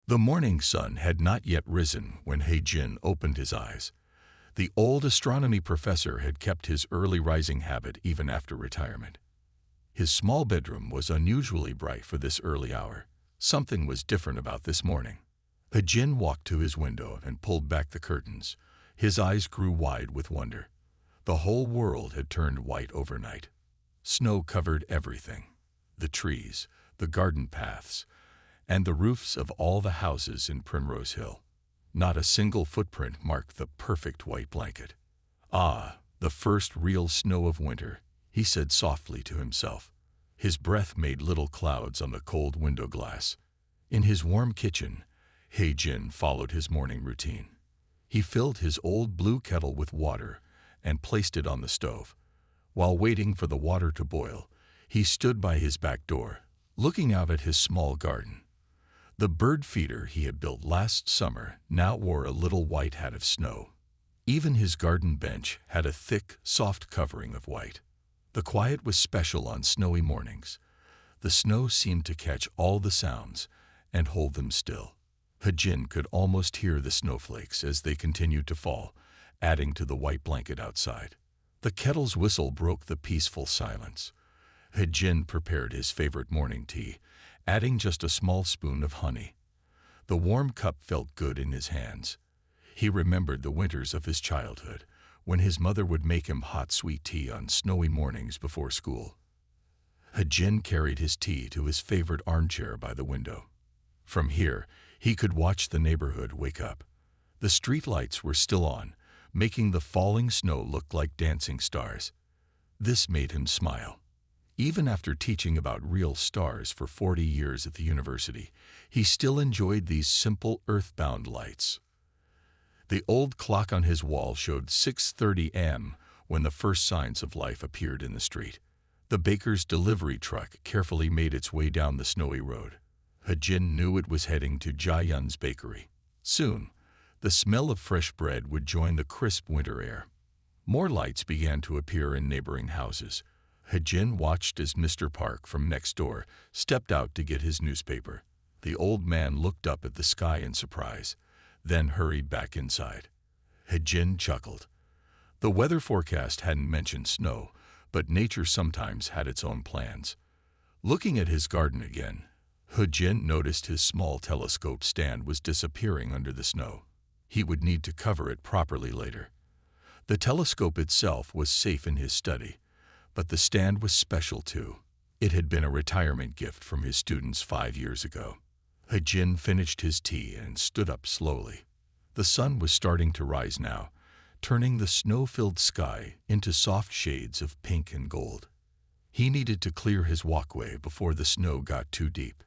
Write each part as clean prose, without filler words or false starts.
The morning sun had not yet risen when He-jin opened his eyes. The old astronomy professor had kept his early rising habit even after retirement. His small bedroom was unusually bright for this early hour. Something was different about this morning. He-jin walked to his window and pulled back the curtains. His eyes grew wide with wonder. The whole world had turned white overnight. Snow covered everything: the trees, the garden paths, and the roofs of all the houses in Primrose Hill. Not a single footprint marked the perfect white blanket. "Ah, the first real snow of winter," he said softly to himself. His breath made little clouds on the cold window glass. In his warm kitchen, He-jin followed his morning routine. He filled his old blue kettle with water and placed it on the stove. While waiting for the water to boil, he stood by his back door, looking out at his small garden. The bird feeder he had built last summer now wore a little white hat of snow. Even his garden bench had a thick, soft covering of white. The quiet was special on snowy mornings. The snow seemed to catch all the sounds and hold them still. He-jin could almost hear the snowflakes as they continued to fall, adding to the white blanket outside. The kettle's whistle broke the peaceful silence. He-jin prepared his favorite morning tea, adding just a small spoon of honey. The warm cup felt good in his hands. He remembered the winters of his childhood, when his mother would make him hot sweet tea on snowy mornings before school. He-jin carried his tea to his favorite armchair by the window. From here, he could watch the neighborhood wake up. The street lights were still on, making the falling snow look like dancing stars. This made him smile. Even after teaching about real stars for 40 years at the university, he still enjoyed these simple earthbound lights. The old clock on his wall showed 6:30 a.m. when the first signs of life appeared in the street. The baker's delivery truck carefully made its way down the snowy road. He-jin knew it was heading to Jae-yun's bakery. Soon, the smell of fresh bread would join the crisp winter air. More lights began to appear in neighboring houses. He-jin watched as Mr. Park from next door stepped out to get his newspaper. The old man looked up at the sky in surprise, then hurried back inside. He-jin chuckled. The weather forecast hadn't mentioned snow, but nature sometimes had its own plans. Looking at his garden again, He-jin noticed his small telescope stand was disappearing under the snow. He would need to cover it properly later. The telescope itself was safe in his study, but the stand was special too. It had been a retirement gift from his students 5 years ago. He-jin finished his tea and stood up slowly. The sun was starting to rise now, turning the snow-filled sky into soft shades of pink and gold. He needed to clear his walkway before the snow got too deep.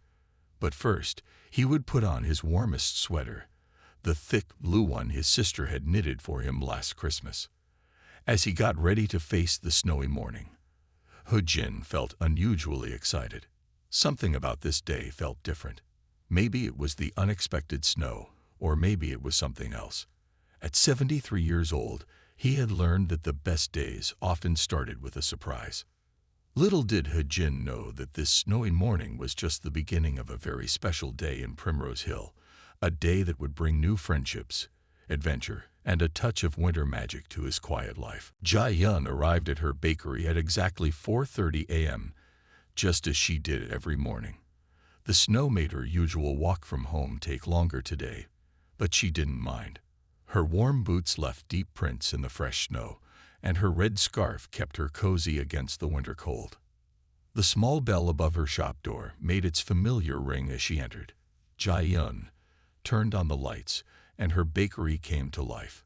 But first, he would put on his warmest sweater, the thick blue one his sister had knitted for him last Christmas. As he got ready to face the snowy morning, He-jin felt unusually excited. Something about this day felt different. Maybe it was the unexpected snow, or maybe it was something else. At 73 years old, he had learned that the best days often started with a surprise. Little did He-jin know that this snowy morning was just the beginning of a very special day in Primrose Hill, a day that would bring new friendships, adventure, and a touch of winter magic to his quiet life. Jae-yun arrived at her bakery at exactly 4:30 a.m., just as she did every morning. The snow made her usual walk from home take longer today, but she didn't mind. Her warm boots left deep prints in the fresh snow, and her red scarf kept her cozy against the winter cold. The small bell above her shop door made its familiar ring as she entered. Jae-yun turned on the lights, and her bakery came to life.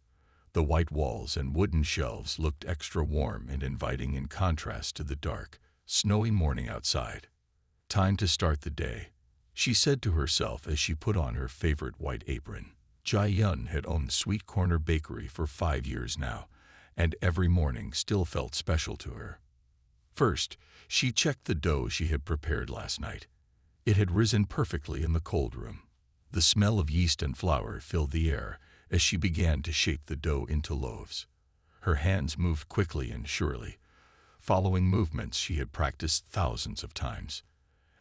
The white walls and wooden shelves looked extra warm and inviting in contrast to the dark, snowy morning outside. Time to start the day, she said to herself as she put on her favorite white apron. Jae-yun had owned Sweet Corner Bakery for 5 years now, and every morning still felt special to her. First, she checked the dough she had prepared last night. It had risen perfectly in the cold room. The smell of yeast and flour filled the air as she began to shape the dough into loaves. Her hands moved quickly and surely, following movements she had practiced thousands of times.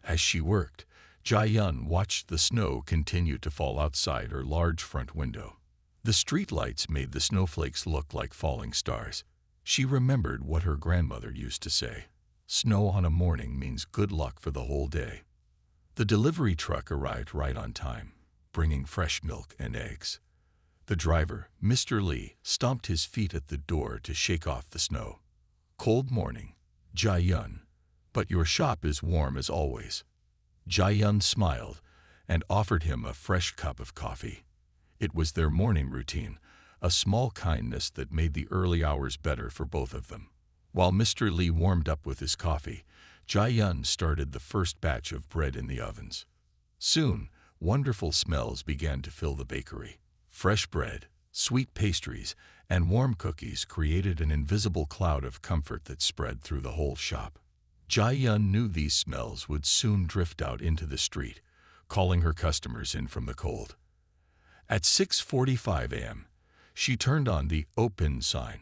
As she worked, Jia-yun watched the snow continue to fall outside her large front window. The streetlights made the snowflakes look like falling stars. She remembered what her grandmother used to say. Snow on a morning means good luck for the whole day. The delivery truck arrived right on time, bringing fresh milk and eggs. The driver, Mr. Lee, stomped his feet at the door to shake off the snow. Cold morning, Jia-yun, but your shop is warm as always. Jia-yun smiled and offered him a fresh cup of coffee. It was their morning routine, a small kindness that made the early hours better for both of them. While Mr. Lee warmed up with his coffee, Jia-yun started the first batch of bread in the ovens. Soon, wonderful smells began to fill the bakery. Fresh bread, sweet pastries, and warm cookies created an invisible cloud of comfort that spread through the whole shop. Jia-yun knew these smells would soon drift out into the street, calling her customers in from the cold. At 6:45 a.m., she turned on the "Open" sign.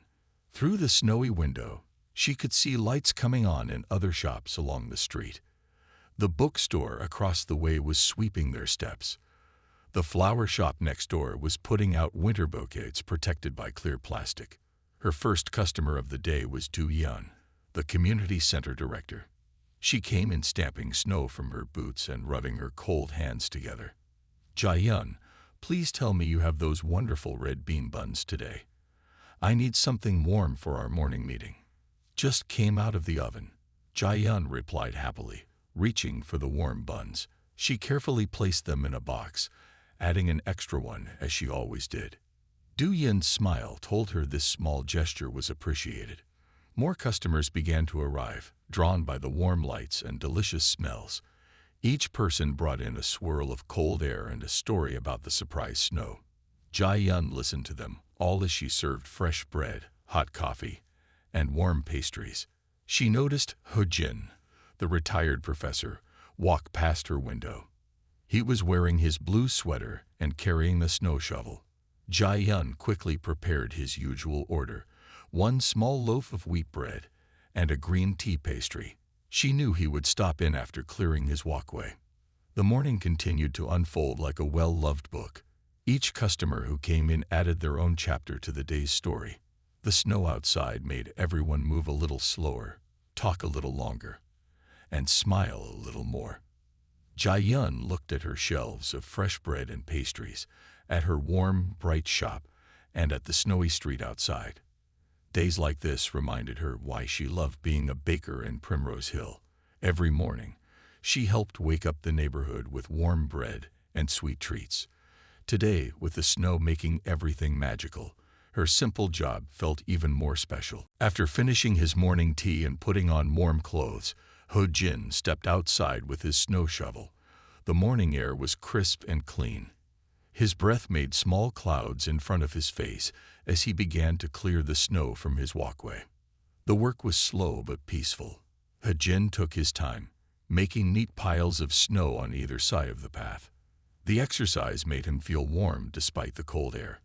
Through the snowy window, she could see lights coming on in other shops along the street. The bookstore across the way was sweeping their steps. The flower shop next door was putting out winter bouquets protected by clear plastic. Her first customer of the day was Du-yeon, the community center director. She came in stamping snow from her boots and rubbing her cold hands together. Jia-yun, please tell me you have those wonderful red bean buns today. I need something warm for our morning meeting. Just came out of the oven. Jia-yun replied happily, reaching for the warm buns. She carefully placed them in a box, adding an extra one as she always did. Du-yeon's smile told her this small gesture was appreciated. More customers began to arrive, drawn by the warm lights and delicious smells. Each person brought in a swirl of cold air and a story about the surprise snow. Jia-yun listened to them, all as she served fresh bread, hot coffee, and warm pastries. She noticed Ho-jin, the retired professor, walk past her window. He was wearing his blue sweater and carrying the snow shovel. Jia-yun quickly prepared his usual order, one small loaf of wheat bread and a green tea pastry. She knew he would stop in after clearing his walkway. The morning continued to unfold like a well-loved book. Each customer who came in added their own chapter to the day's story. The snow outside made everyone move a little slower, talk a little longer, and smile a little more. Jia-yun looked at her shelves of fresh bread and pastries, at her warm, bright shop, and at the snowy street outside. Days like this reminded her why she loved being a baker in Primrose Hill. Every morning, she helped wake up the neighborhood with warm bread and sweet treats. Today, with the snow making everything magical, her simple job felt even more special. After finishing his morning tea and putting on warm clothes, Ho-jin stepped outside with his snow shovel. The morning air was crisp and clean. His breath made small clouds in front of his face as he began to clear the snow from his walkway. The work was slow but peaceful. Ho-jin took his time, making neat piles of snow on either side of the path. The exercise made him feel warm despite the cold air.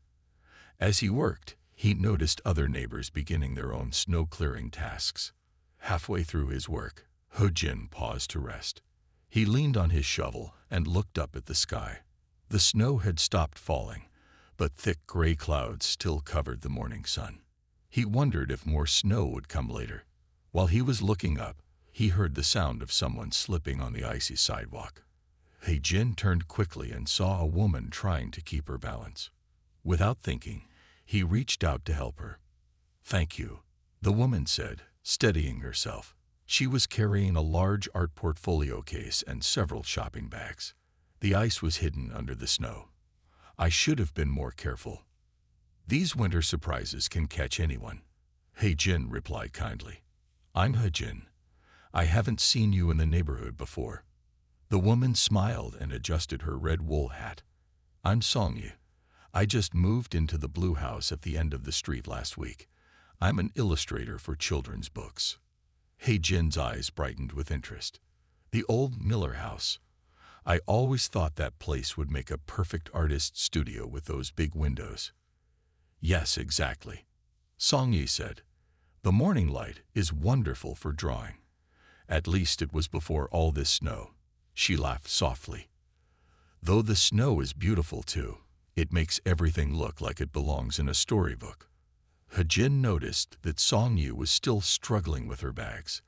As he worked, he noticed other neighbors beginning their own snow-clearing tasks. Halfway through his work, Ho-jin paused to rest. He leaned on his shovel and looked up at the sky. The snow had stopped falling, but thick gray clouds still covered the morning sun. He wondered if more snow would come later. While he was looking up, he heard the sound of someone slipping on the icy sidewalk. Ho-jin turned quickly and saw a woman trying to keep her balance. Without thinking, he reached out to help her. "Thank you," the woman said, steadying herself. She was carrying a large art portfolio case and several shopping bags. The ice was hidden under the snow. "I should have been more careful. These winter surprises can catch anyone." Ho-jin replied kindly. "I'm Ho-jin. I haven't seen you in the neighborhood before." The woman smiled and adjusted her red wool hat. "I'm Song-yi. I just moved into the blue house at the end of the street last week. I'm an illustrator for children's books." Ho-jin's eyes brightened with interest. "The old Miller house. I always thought that place would make a perfect artist's studio with those big windows." "Yes, exactly," Song-yi said. "The morning light is wonderful for drawing. At least it was before all this snow." She laughed softly. Though the snow is beautiful too, it makes everything look like it belongs in a storybook. He-jin noticed that Song-yi was still struggling with her bags.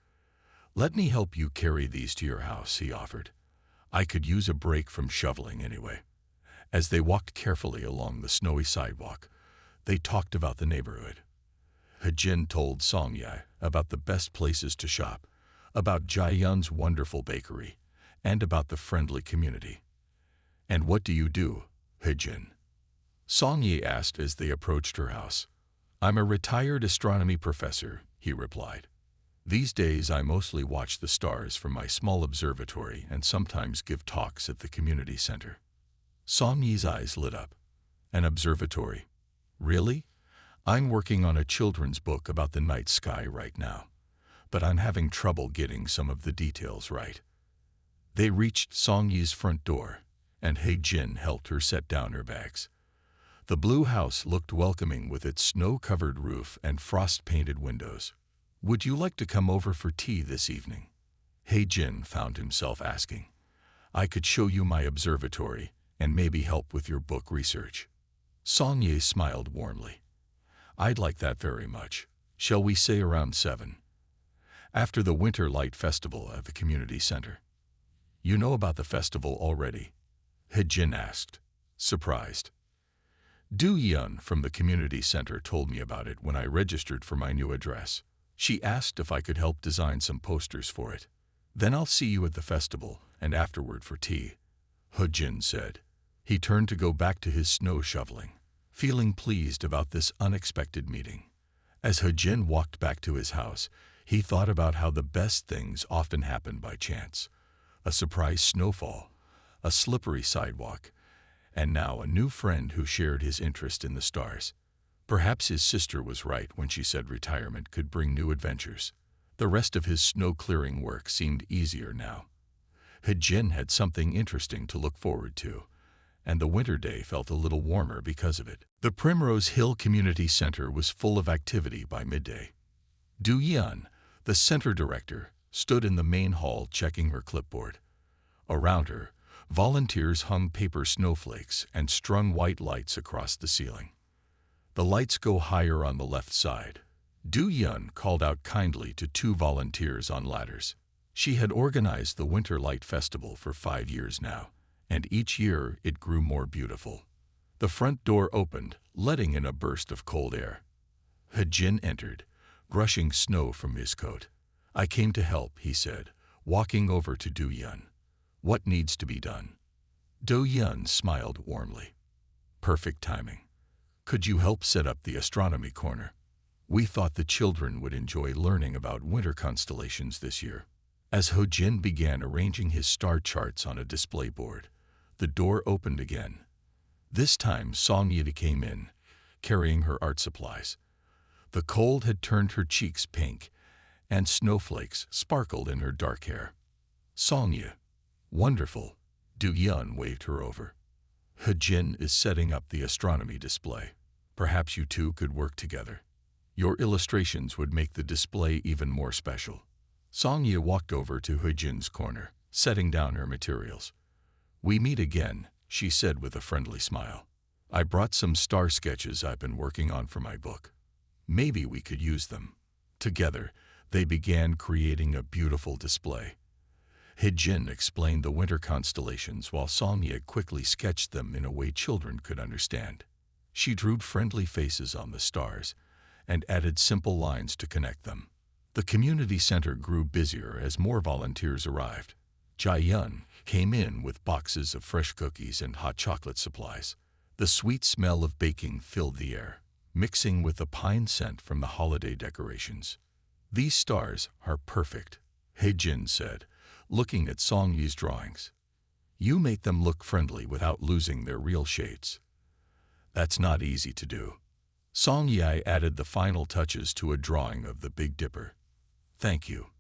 "Let me help you carry these to your house," he offered. "I could use a break from shoveling anyway." As they walked carefully along the snowy sidewalk, they talked about the neighborhood. He-jin told Song-yi about the best places to shop, about Jae-yun's wonderful bakery, and about the friendly community. "And what do you do, He-jin?" Song-yi asked as they approached her house. "I'm a retired astronomy professor," he replied. "These days I mostly watch the stars from my small observatory and sometimes give talks at the community center." Song-yi's eyes lit up. "An observatory? Really? I'm working on a children's book about the night sky right now, but I'm having trouble getting some of the details right." They reached Song-yi's front door, and He-jin helped her set down her bags. The blue house looked welcoming with its snow-covered roof and frost-painted windows. "Would you like to come over for tea this evening?" He-jin found himself asking. "I could show you my observatory and maybe help with your book research." Song-yi smiled warmly. "I'd like that very much. Shall we say around 7? After the Winter Light Festival at the community center." "You know about the festival already?" He-jin asked, surprised. Do-yeon from the community center told me about it when I registered for my new address. She asked if I could help design some posters for it. "Then I'll see you at the festival and afterward for tea," He-jin said. He turned to go back to his snow shoveling, feeling pleased about this unexpected meeting. As He-jin walked back to his house, he thought about how the best things often happen by chance. A surprise snowfall, a slippery sidewalk, and now a new friend who shared his interest in the stars. Perhaps his sister was right when she said retirement could bring new adventures. The rest of his snow-clearing work seemed easier now. He-jin had something interesting to look forward to, and the winter day felt a little warmer because of it. The Primrose Hill Community Center was full of activity by midday. Do-yeon, the center director, stood in the main hall checking her clipboard. Around her, volunteers hung paper snowflakes and strung white lights across the ceiling. "The lights go higher on the left side," Do-yeon called out kindly to 2 volunteers on ladders. She had organized the Winter Light Festival for 5 years now, and each year it grew more beautiful. The front door opened, letting in a burst of cold air. He-jin entered, brushing snow from his coat. "I came to help," he said, walking over to Do-yeon. "What needs to be done?" Do-yeon smiled warmly. "Perfect timing. Could you help set up the astronomy corner? We thought the children would enjoy learning about winter constellations this year." As He-jin began arranging his star charts on a display board, the door opened again. This time Song-yi came in, carrying her art supplies. The cold had turned her cheeks pink, and snowflakes sparkled in her dark hair. "Song-yi, wonderful," Do-yeon waved her over. "He-jin is setting up the astronomy display. Perhaps you two could work together. Your illustrations would make the display even more special." Song-yi walked over to He-jin's corner, setting down her materials. "We meet again," she said with a friendly smile. "I brought some star sketches I've been working on for my book. Maybe we could use them." Together, they began creating a beautiful display. He-jin explained the winter constellations while Song-yi quickly sketched them in a way children could understand. She drew friendly faces on the stars and added simple lines to connect them. The community center grew busier as more volunteers arrived. Jae-yun came in with boxes of fresh cookies and hot chocolate supplies. The sweet smell of baking filled the air, mixing with the pine scent from the holiday decorations. "These stars are perfect," He-jin said, looking at Song-yi's drawings. "You make them look friendly without losing their real shades." "That's not easy to do." Song-yi added the final touches to a drawing of the Big Dipper. "Thank you.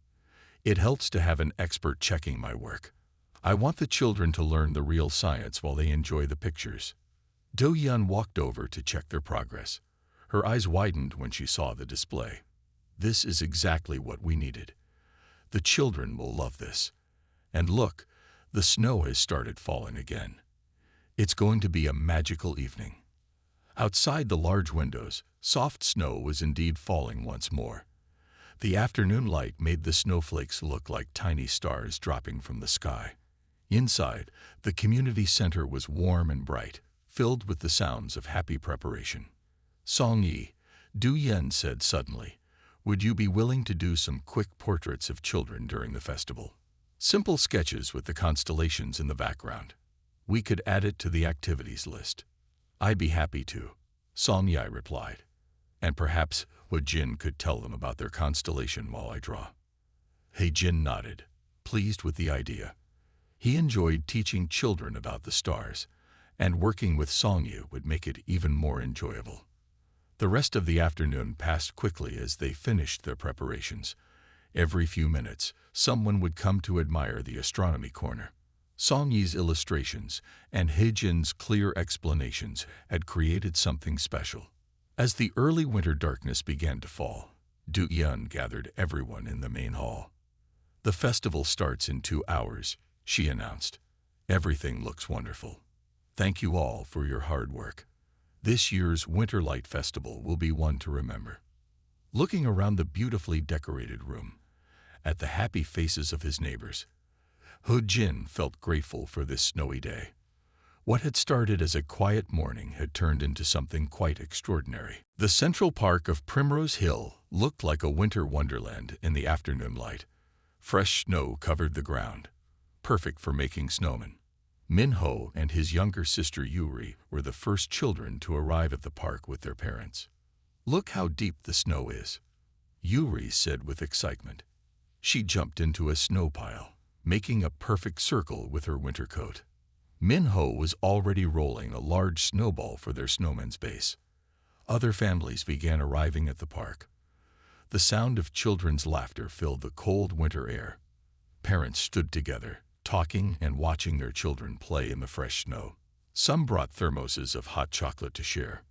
It helps to have an expert checking my work. I want the children to learn the real science while they enjoy the pictures." Do-yeon walked over to check their progress. Her eyes widened when she saw the display. "This is exactly what we needed. The children will love this. And look, The snow has started falling again. It's going to be a magical evening. Outside the large windows, soft snow was indeed falling once more. The afternoon light made the snowflakes look like tiny stars dropping from the sky. Inside, the community center was warm and bright, filled with the sounds of happy preparation. Song Yi, Du Yen said suddenly, "Would you be willing to do some quick portraits of children during the festival? Simple sketches with the constellations in the background. We could add it to the activities list." "I'd be happy to," Song Yi replied. "And perhaps Hu Jin could tell them about their constellation while I draw." He Jin nodded, pleased with the idea. He enjoyed teaching children about the stars, and working with Song Yi would make it even more enjoyable. The rest of the afternoon passed quickly as they finished their preparations. Every few minutes, someone would come to admire the astronomy corner. Song Yi's illustrations and He Jin's clear explanations had created something special. As the early winter darkness began to fall, Du Yan gathered everyone in the main hall. "The festival starts in 2 hours, she announced. "Everything looks wonderful. Thank you all for your hard work. This year's Winter Light Festival will be one to remember." Looking around the beautifully decorated room, at the happy faces of his neighbors, Hu Jin felt grateful for this snowy day. What had started as a quiet morning had turned into something quite extraordinary. The central park of Primrose Hill looked like a winter wonderland in the afternoon light. Fresh snow covered the ground, perfect for making snowmen. Minho and his younger sister Yuri were the first children to arrive at the park with their parents. "Look how deep the snow is," Yuri said with excitement. She jumped into a snow pile, making a perfect circle with her winter coat. Minho was already rolling a large snowball for their snowman's base. Other families began arriving at the park. The sound of children's laughter filled the cold winter air. Parents stood together, talking and watching their children play in the fresh snow. Some brought thermoses of hot chocolate to share.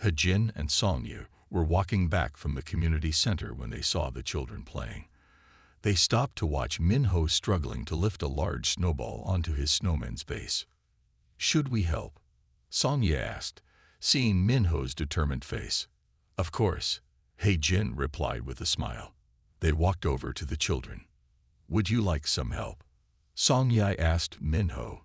He Jin and Song Yi were walking back from the community center when they saw the children playing. They stopped to watch Minho struggling to lift a large snowball onto his snowman's base. "Should we help?" Song Yi asked, seeing Minho's determined face. "Of course," He Jin replied with a smile. They walked over to the children. "Would you like some help?" Song Yi asked Minho.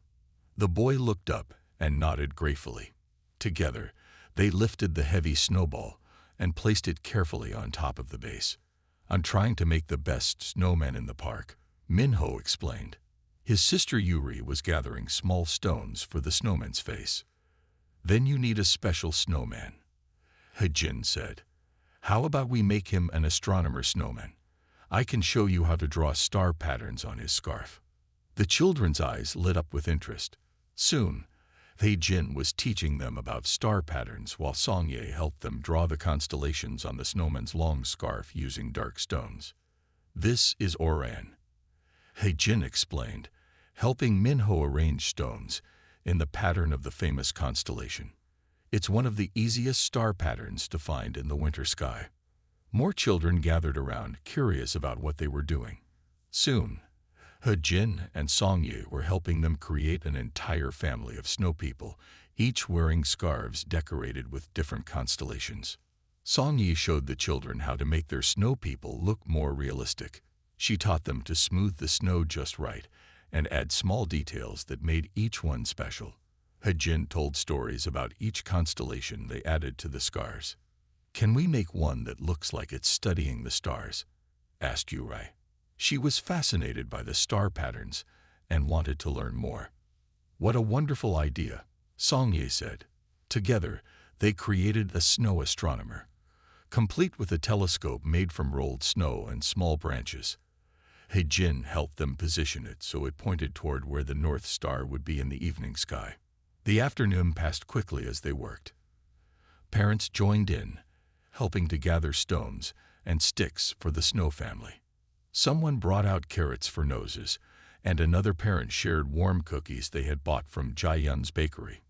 The boy looked up and nodded gratefully. Together, they lifted the heavy snowball and placed it carefully on top of the base. "I'm trying to make the best snowman in the park," Minho explained. His sister Yuri was gathering small stones for the snowman's face. "Then you need a special snowman," He Jin said. "How about we make him an astronomer snowman? I can show you how to draw star patterns on his scarf." The children's eyes lit up with interest. Soon, He Jin was teaching them about star patterns while Song Yi helped them draw the constellations on the snowman's long scarf using dark stones. "This is Oran," He Jin explained, helping Minho arrange stones in the pattern of the famous constellation. "It's one of the easiest star patterns to find in the winter sky." More children gathered around, curious about what they were doing. Soon, He Jin and Song Yi were helping them create an entire family of snow people, each wearing scarves decorated with different constellations. Song Yi showed the children how to make their snow people look more realistic. She taught them to smooth the snow just right and add small details that made each one special. He Jin told stories about each constellation they added to the scarves. "Can we make one that looks like it's studying the stars?" asked Yuri. She was fascinated by the star patterns and wanted to learn more. "What a wonderful idea," Song Yi said. Together, they created a snow astronomer, complete with a telescope made from rolled snow and small branches. He Jin helped them position it so it pointed toward where the North Star would be in the evening sky. The afternoon passed quickly as they worked. Parents joined in, helping to gather stones and sticks for the snow family. Someone brought out carrots for noses, and another parent shared warm cookies they had bought from Jaiyun's bakery.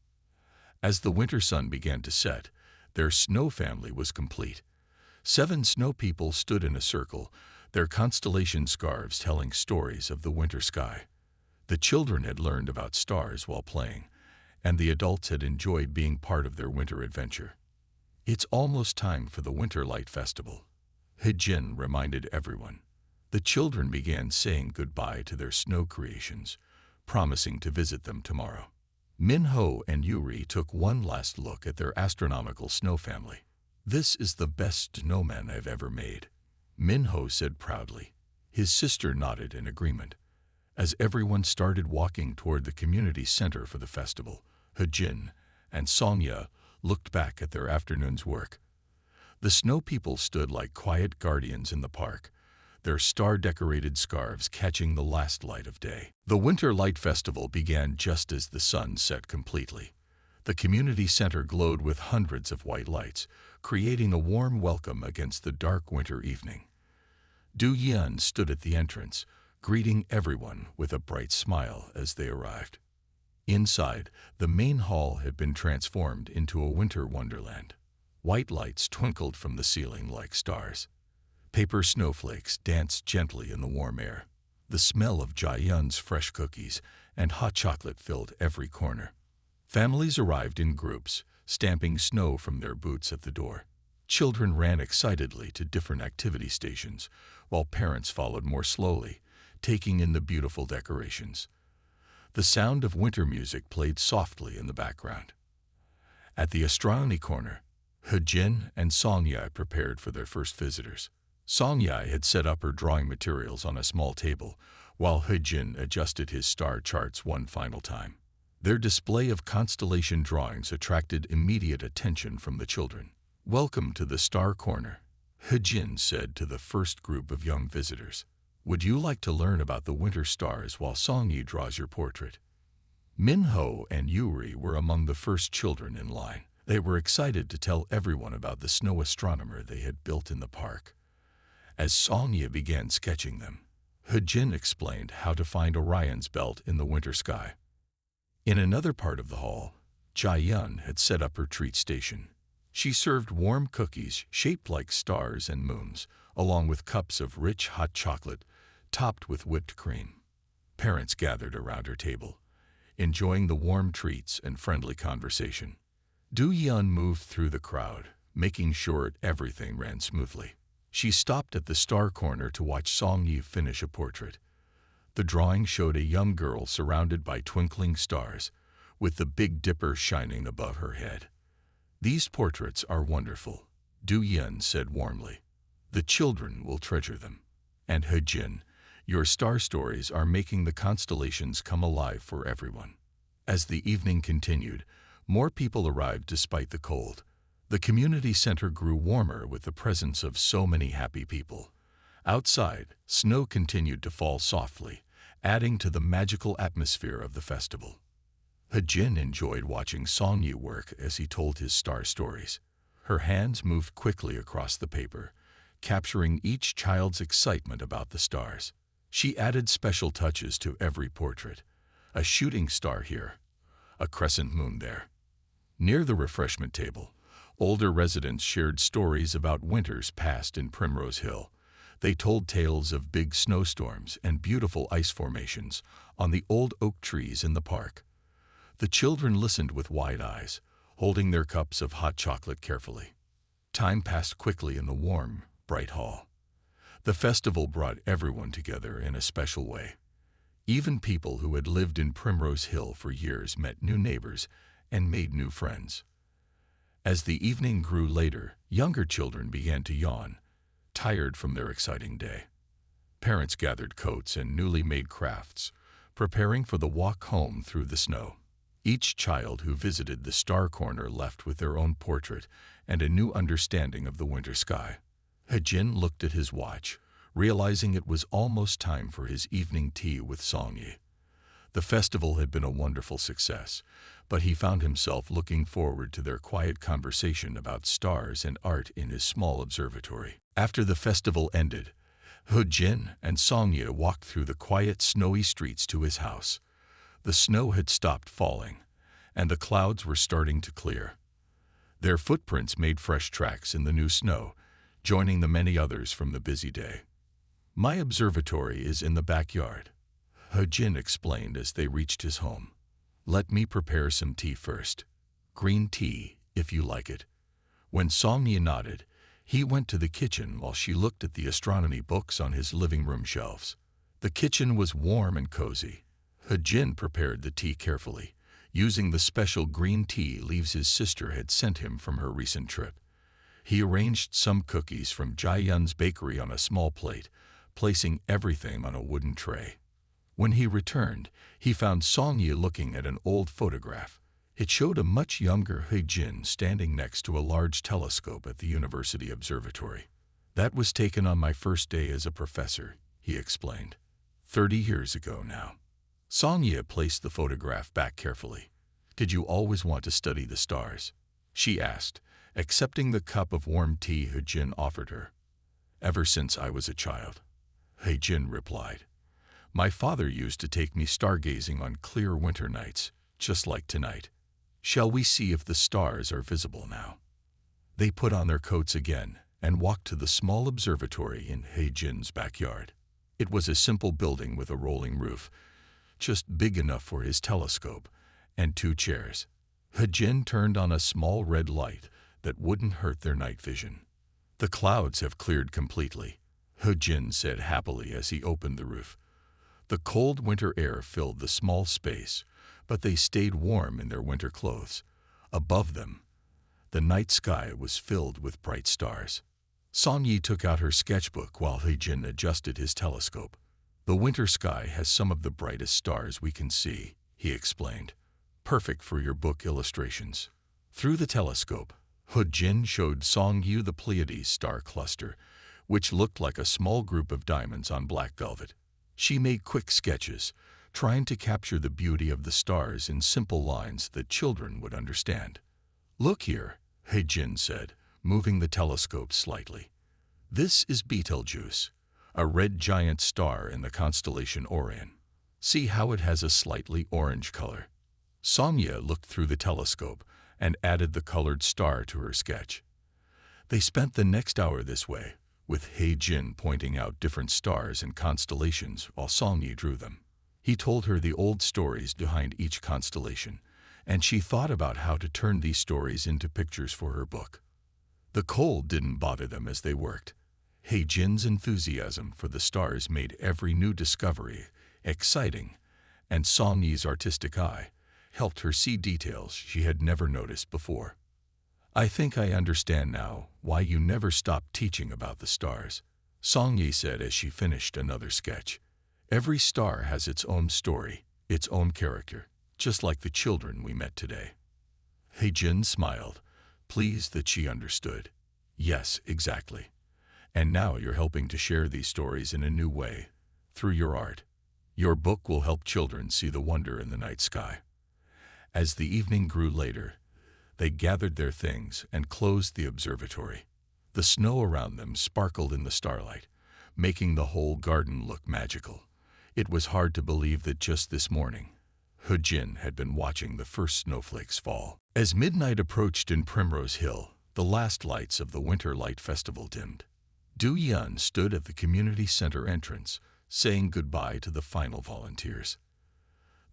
As the winter sun began to set, their snow family was complete. 7 snow people stood in a circle, their constellation scarves telling stories of the winter sky. The children had learned about stars while playing, and the adults had enjoyed being part of their winter adventure. It's almost time for the Winter Light Festival, Hejin reminded everyone. The children began saying goodbye to their snow creations, promising to visit them tomorrow. Minho and Yuri took one last look at their astronomical snow family. "This is the best snowman I've ever made," Minho said proudly. His sister nodded in agreement. As everyone started walking toward the community center for the festival, Hejin and Songya looked back at their afternoon's work. The snow people stood like quiet guardians in the park, their star-decorated scarves catching the last light of day. The Winter Light Festival began just as the sun set completely. The community center glowed with hundreds of white lights, creating a warm welcome against the dark winter evening. Du Yan stood at the entrance, greeting everyone with a bright smile as they arrived. Inside, the main hall had been transformed into a winter wonderland. White lights twinkled from the ceiling like stars. Paper snowflakes danced gently in the warm air. The smell of Jaehyun's fresh cookies and hot chocolate filled every corner. Families arrived in groups, stamping snow from their boots at the door. Children ran excitedly to different activity stations, while parents followed more slowly, taking in the beautiful decorations. The sound of winter music played softly in the background. At the astronomy corner, Hejin and Songyai prepared for their first visitors. Songyai had set up her drawing materials on a small table, while Hejin adjusted his star charts one final time. Their display of constellation drawings attracted immediate attention from the children. "Welcome to the Star Corner," Hejin said to the first group of young visitors. "Would you like to learn about the winter stars while Songyi draws your portrait?" Minho and Yuri were among the first children in line. They were excited to tell everyone about the snow astronomer they had built in the park. As Songya began sketching them, Hejin explained how to find Orion's belt in the winter sky. In another part of the hall, Jaehyun had set up her treat station. She served warm cookies shaped like stars and moons, along with cups of rich hot chocolate topped with whipped cream. Parents gathered around her table, enjoying the warm treats and friendly conversation. Du Yan moved through the crowd, making sure everything ran smoothly. She stopped at the star corner to watch Songyi finish a portrait. The drawing showed a young girl surrounded by twinkling stars, with the Big Dipper shining above her head. "These portraits are wonderful," Du Yan said warmly. "The children will treasure them. And Hejin, your star stories are making the constellations come alive for everyone." As the evening continued, more people arrived despite the cold. The community center grew warmer with the presence of so many happy people. Outside, snow continued to fall softly, adding to the magical atmosphere of the festival. Hejin enjoyed watching Songyu work as he told his star stories. Her hands moved quickly across the paper, capturing each child's excitement about the stars. She added special touches to every portrait. A shooting star here, a crescent moon there. Near the refreshment table, older residents shared stories about winters past in Primrose Hill. They told tales of big snowstorms and beautiful ice formations on the old oak trees in the park. The children listened with wide eyes, holding their cups of hot chocolate carefully. Time passed quickly in the warm, bright hall. The festival brought everyone together in a special way. Even people who had lived in Primrose Hill for years met new neighbors and made new friends. As the evening grew later, younger children began to yawn, tired from their exciting day. Parents gathered coats and newly made crafts, preparing for the walk home through the snow. Each child who visited the Star Corner left with their own portrait and a new understanding of the winter sky. Hejin looked at his watch, realizing it was almost time for his evening tea with Songyi. The festival had been a wonderful success, but he found himself looking forward to their quiet conversation about stars and art in his small observatory. After the festival ended, Hejin and Songyi walked through the quiet, snowy streets to his house. The snow had stopped falling, and the clouds were starting to clear. Their footprints made fresh tracks in the new snow, joining the many others from the busy day. "My observatory is in the backyard," He-jin explained as they reached his home. "Let me prepare some tea first. Green tea, if you like it." When Song-yi nodded, he went to the kitchen while she looked at the astronomy books on his living room shelves. The kitchen was warm and cozy. He-jin prepared the tea carefully, using the special green tea leaves his sister had sent him from her recent trip. He arranged some cookies from Jae-yun's bakery on a small plate, placing everything on a wooden tray. When he returned, he found Song-yi looking at an old photograph. It showed a much younger He-jin standing next to a large telescope at the university observatory. "That was taken on my first day as a professor," he explained. 30 years ago now." Song-yi placed the photograph back carefully. "Did you always want to study the stars?" she asked, accepting the cup of warm tea He-jin offered her. "Ever since I was a child," He-jin replied. "My father used to take me stargazing on clear winter nights, just like tonight. Shall we see if the stars are visible now?" They put on their coats again and walked to the small observatory in He-jin's backyard. It was a simple building with a rolling roof, just big enough for his telescope, and 2 chairs. He-jin turned on a small red light that wouldn't hurt their night vision. "The clouds have cleared completely," He-jin said happily as he opened the roof. The cold winter air filled the small space, but they stayed warm in their winter clothes. Above them, the night sky was filled with bright stars. Song-yi took out her sketchbook while He-jin adjusted his telescope. "The winter sky has some of the brightest stars we can see," he explained. "Perfect for your book illustrations." Through the telescope, He-jin showed Song-yi the Pleiades star cluster, which looked like a small group of diamonds on black velvet. She made quick sketches, trying to capture the beauty of the stars in simple lines that children would understand. "Look here," He-jin said, moving the telescope slightly. "This is Betelgeuse, a red giant star in the constellation Orion. See how it has a slightly orange color." Song-yi looked through the telescope and added the colored star to her sketch. They spent the next hour this way, with He-jin pointing out different stars and constellations while Song-yi drew them. He told her the old stories behind each constellation, and she thought about how to turn these stories into pictures for her book. The cold didn't bother them as they worked. He-jin's enthusiasm for the stars made every new discovery exciting, and Song-yi's artistic eye helped her see details she had never noticed before. "I think I understand now why you never stopped teaching about the stars," Song-yi said as she finished another sketch. "Every star has its own story, its own character, just like the children we met today." He-jin smiled, pleased that she understood. "Yes, exactly. And now you're helping to share these stories in a new way, through your art. Your book will help children see the wonder in the night sky." As the evening grew later, they gathered their things and closed the observatory. The snow around them sparkled in the starlight, making the whole garden look magical. It was hard to believe that just this morning, He-jin had been watching the first snowflakes fall. As midnight approached in Primrose Hill, the last lights of the Winter Light Festival dimmed. Do-yeon stood at the community center entrance, saying goodbye to the final volunteers.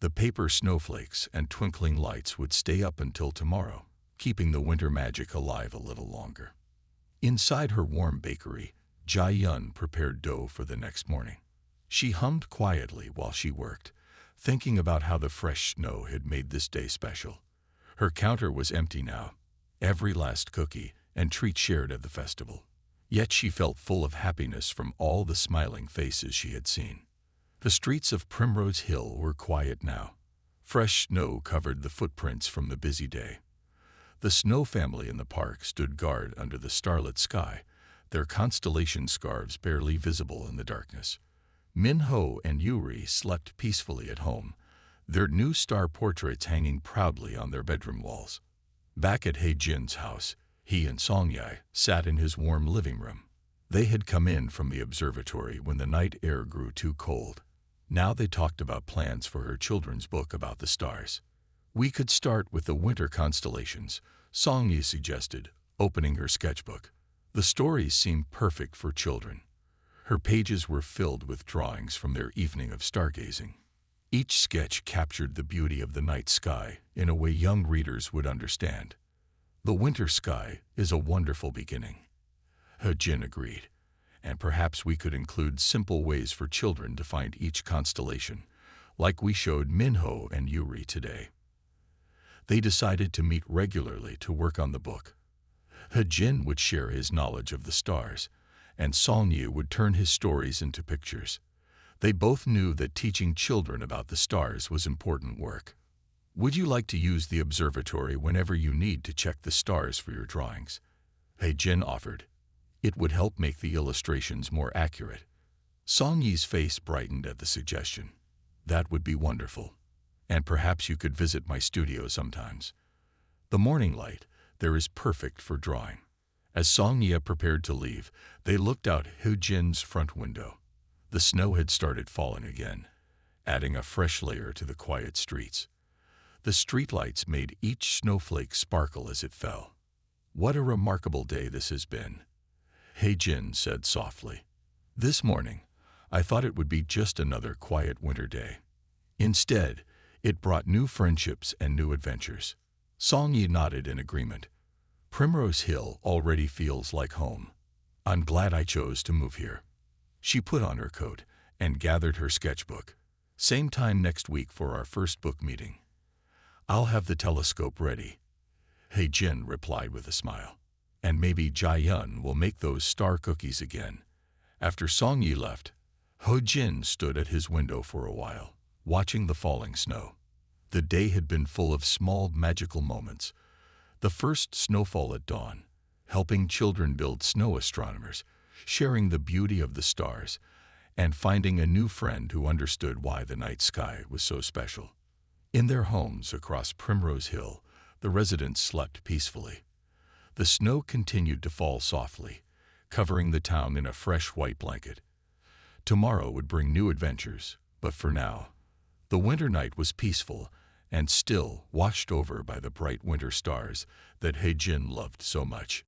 The paper snowflakes and twinkling lights would stay up until tomorrow, keeping the winter magic alive a little longer. Inside her warm bakery, Jae-yun prepared dough for the next morning. She hummed quietly while she worked, thinking about how the fresh snow had made this day special. Her counter was empty now, every last cookie and treat shared at the festival. Yet she felt full of happiness from all the smiling faces she had seen. The streets of Primrose Hill were quiet now. Fresh snow covered the footprints from the busy day. The Snow family in the park stood guard under the starlit sky, their constellation scarves barely visible in the darkness. Min-ho and Yuri slept peacefully at home, their new star portraits hanging proudly on their bedroom walls. Back at He-jin's house, he and Song-yi sat in his warm living room. They had come in from the observatory when the night air grew too cold. Now they talked about plans for her children's book about the stars. "We could start with the winter constellations," Song-yi suggested, opening her sketchbook. The stories seemed perfect for children. Her pages were filled with drawings from their evening of stargazing. Each sketch captured the beauty of the night sky in a way young readers would understand. The winter sky is a wonderful beginning. Jin agreed, and perhaps we could include simple ways for children to find each constellation, like we showed Minho and Yuri today. They decided to meet regularly to work on the book. Jin would share his knowledge of the stars, and Songyi would turn his stories into pictures. They both knew that teaching children about the stars was important work. Would you like to use the observatory whenever you need to check the stars for your drawings? Jin offered. It would help make the illustrations more accurate. Songyi's face brightened at the suggestion. That would be wonderful. And perhaps you could visit my studio sometimes. The morning light there is perfect for drawing. As Songyi prepared to leave, they looked out Jin's front window. The snow had started falling again, adding a fresh layer to the quiet streets. The streetlights made each snowflake sparkle as it fell. What a remarkable day this has been, Jin said softly. This morning, I thought it would be just another quiet winter day. Instead, it brought new friendships and new adventures. Songyi nodded in agreement. Primrose Hill already feels like home. I'm glad I chose to move here. She put on her coat and gathered her sketchbook. Same time next week for our first book meeting. I'll have the telescope ready. Jin replied with a smile. And maybe Jae-yun will make those star cookies again. After Songyi left, Jin stood at his window for a while, watching the falling snow. The day had been full of small magical moments. The first snowfall at dawn, helping children build snow astronomers, sharing the beauty of the stars, and finding a new friend who understood why the night sky was so special. In their homes across Primrose Hill, the residents slept peacefully. The snow continued to fall softly, covering the town in a fresh white blanket. Tomorrow would bring new adventures, but for now, the winter night was peaceful and still, watched over by the bright winter stars that Jin loved so much.